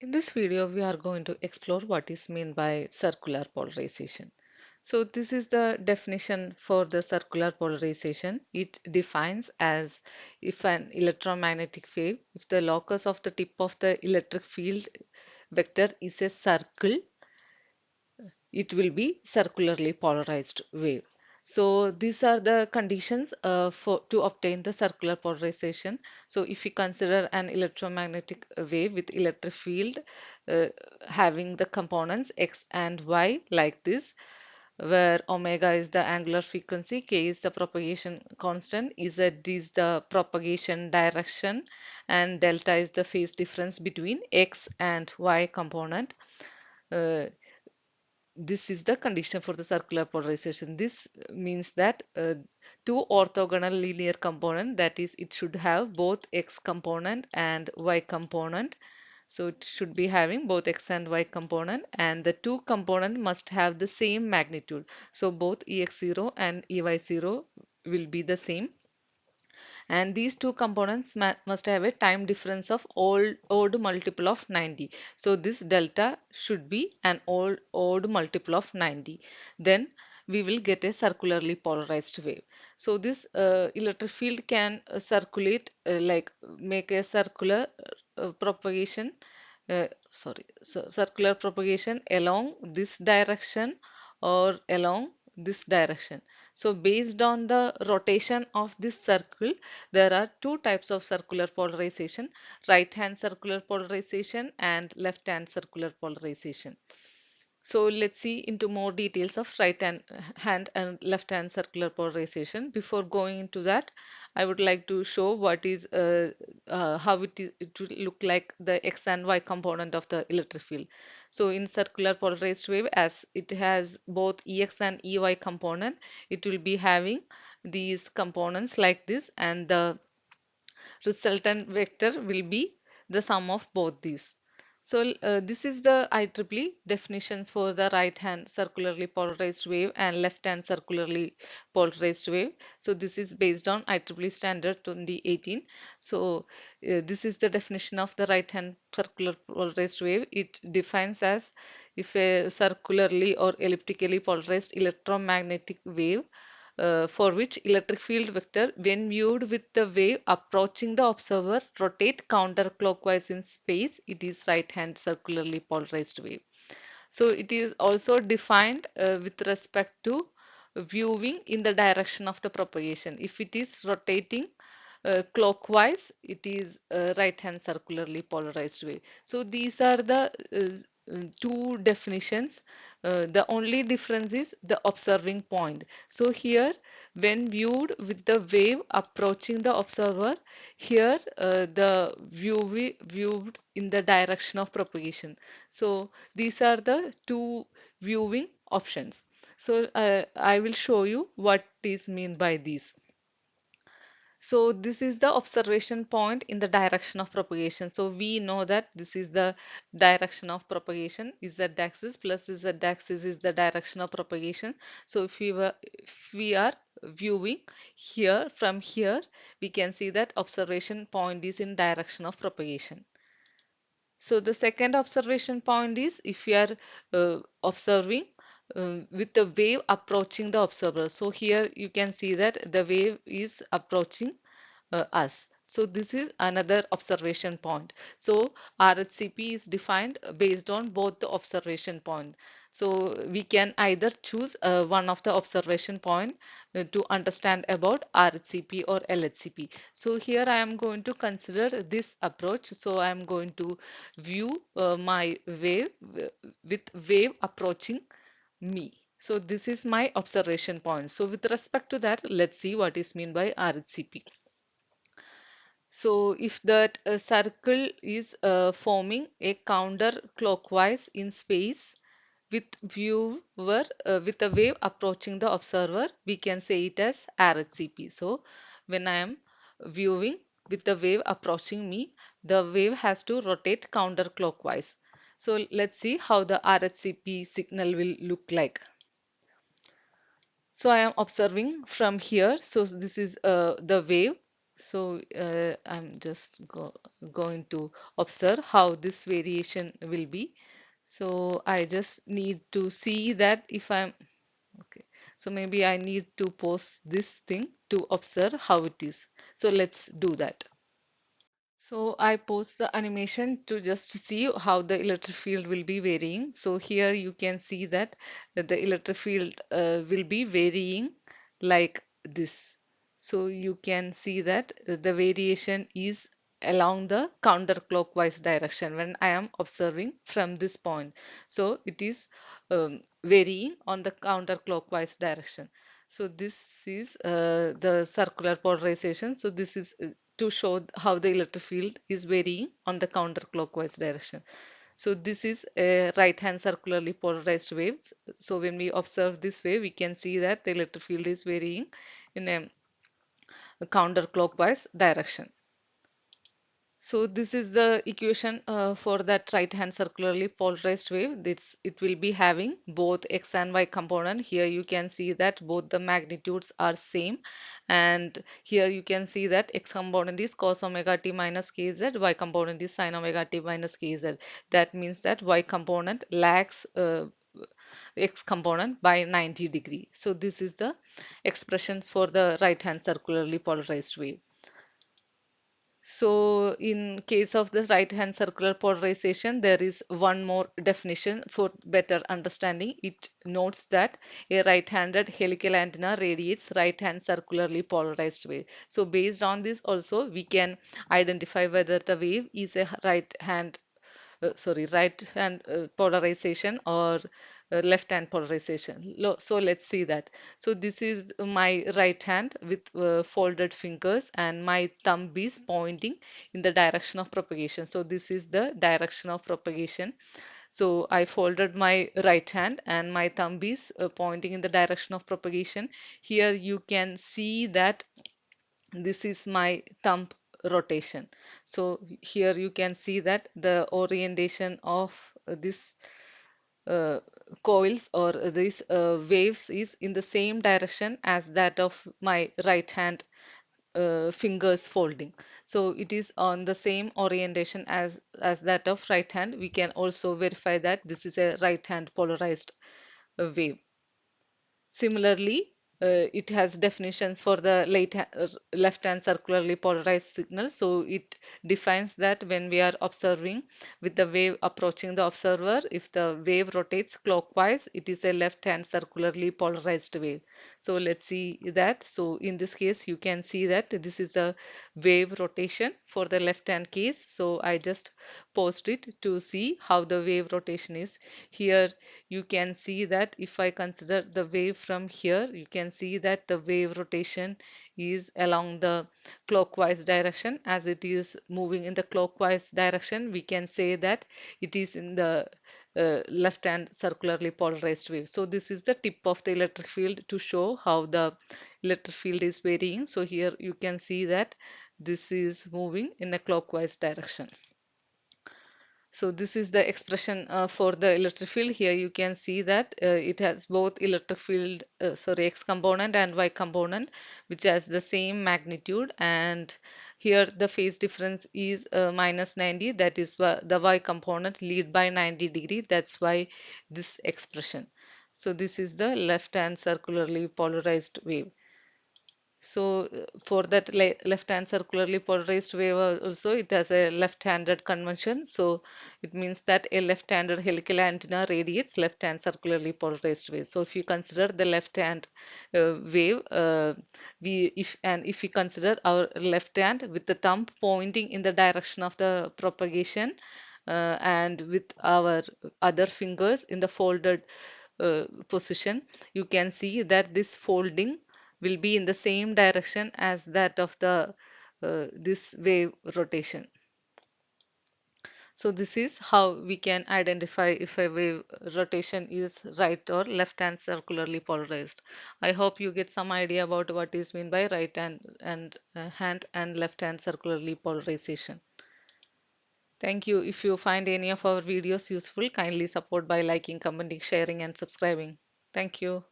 In this video, we are going to explore what is meant by circular polarization. So this is the definition for the circular polarization. It defines as if an electromagnetic wave, if the locus of the tip of the electric field vector is a circle, it will be circularly polarized wave. So these are the conditions for to obtain the circular polarization. So if we consider an electromagnetic wave with electric field uh, having the components x and y like this, where omega is the angular frequency, k is the propagation constant, z is the propagation direction, and delta is the phase difference between x and y component. Uh, this is the condition for the circular polarization. This means that two orthogonal linear component, that is, it should have both x component and y component. So it should be having both x and y component, and the two component must have the same magnitude. So both ex0 and ey0 will be the same, and these two components must have a time difference of odd multiple of 90. So this delta should be an odd multiple of 90. Then we will get a circularly polarized wave. So this electric field can circulate, like make a circular propagation, circular propagation along this direction or along this direction. So based on the rotation of this circle, there are two types of circular polarization: right hand circular polarization and left hand circular polarization. So let's see into more details of hand and left hand circular polarization. Before going into that, I would like to show what is how it will look like the x and y component of the electric field. So in circular polarized wave, as it has both ex and ey component, it will be having these components like this, and the resultant vector will be the sum of both these. So this is the IEEE definitions for the right hand circularly polarized wave and left hand circularly polarized wave. So this is based on IEEE standard 2018. So this is the definition of the right hand circular polarized wave. It defines as if a circularly or elliptically polarized electromagnetic wave for which electric field vector, when viewed with the wave approaching the observer, rotate counterclockwise in space, it is right hand circularly polarized wave. So it is also defined with respect to viewing in the direction of the propagation. If it is rotating clockwise, it is right hand circularly polarized wave. So these are the two definitions. The only difference is the observing point. So here, when viewed with the wave approaching the observer, here the viewed in the direction of propagation. So these are the two viewing options. So I will show you what is mean by these. So this is the observation point in the direction of propagation. So we know that this is the direction of propagation. Z axis plus Z axis is the direction of propagation. So if we are viewing here, from here, we can see that observation point is in direction of propagation. So the second observation point is if we are observing with the wave approaching the observer. So here you can see that the wave is approaching us. So this is another observation point. So RHCP is defined based on both the observation point. So we can either choose one of the observation point to understand about RHCP or LHCP. So here I am going to consider this approach. So I am going to view my wave with wave approaching me. So this is my observation point. So with respect to that, let's see what is meant by RHCP. So if that circle is forming a counterclockwise in space with viewer with a wave approaching the observer, we can say it as RHCP. So when I am viewing with the wave approaching me, the wave has to rotate counterclockwise. So let's see how the RHCP signal will look like. So I am observing from here. So this is the wave. So I'm just going to observe how this variation will be. So I just need to see that if I'm okay. So maybe I need to pause this thing to observe how it is. So let's do that. So I post the animation to just see how the electric field will be varying. So here you can see that the electric field will be varying like this. So you can see that the variation is along the counterclockwise direction when I am observing from this point. So it is varying on the counterclockwise direction. So this is the circular polarization. So this is to show how the electric field is varying on the counterclockwise direction. So this is a right-hand circularly polarized wave. So when we observe this wave, we can see that the electric field is varying in a counterclockwise direction. So this is the equation for that right-hand circularly polarized wave. It will be having both x and y component. Here you can see that both the magnitudes are same, and here you can see that x component is cos omega t minus kz, y component is sin omega t minus kz. That means that y component lags x component by 90 degree. So this is the expressions for the right-hand circularly polarized wave. So in case of this right hand circular polarization, there is one more definition for better understanding. It notes that a right-handed helical antenna radiates right-hand circularly polarized wave. So based on this also, we can identify whether the wave is a right hand polarization or left hand polarization. So let's see that. So this is my right hand with folded fingers, and my thumb is pointing in the direction of propagation. So this is the direction of propagation. So I folded my right hand and my thumb is pointing in the direction of propagation. Here you can see that this is my thumb rotation. So here you can see that the orientation of this uh, coils or these waves is in the same direction as that of my right hand fingers folding. So it is on the same orientation as that of right hand. We can also verify that this is a right hand polarized wave. Similarly, it has definitions for the left-hand circularly polarized signal. So it defines that when we are observing with the wave approaching the observer, if the wave rotates clockwise, it is a left-hand circularly polarized wave. So let's see that. So in this case, you can see that this is the wave rotation for the left-hand case. So I just post it to see how the wave rotation is. Here you can see that if I consider the wave from here, you can see that the wave rotation is along the clockwise direction. As it is moving in the clockwise direction, we can say that it is in the left hand circularly polarized wave. So this is the tip of the electric field to show how the electric field is varying. So here you can see that this is moving in a clockwise direction. So this is the expression for the electric field. Here you can see that it has both electric field, x component and y component, which has the same magnitude. And here the phase difference is minus 90. That is why the y component lead by 90 degree. That's why this expression. So this is the left hand circularly polarized wave. So for that left-hand circularly polarized wave also, it has a left-handed convention. So it means that a left-handed helical antenna radiates left-hand circularly polarized wave. So if you consider the left-hand wave, if we consider our left hand with the thumb pointing in the direction of the propagation, and with our other fingers in the folded position, you can see that this folding will be in the same direction as that of the this wave rotation. So this is how we can identify if a wave rotation is right or left hand circularly polarized. I hope you get some idea about what is meant by right hand and left hand circularly polarization. Thank you. If you find any of our videos useful, kindly support by liking, commenting, sharing, and subscribing. Thank you.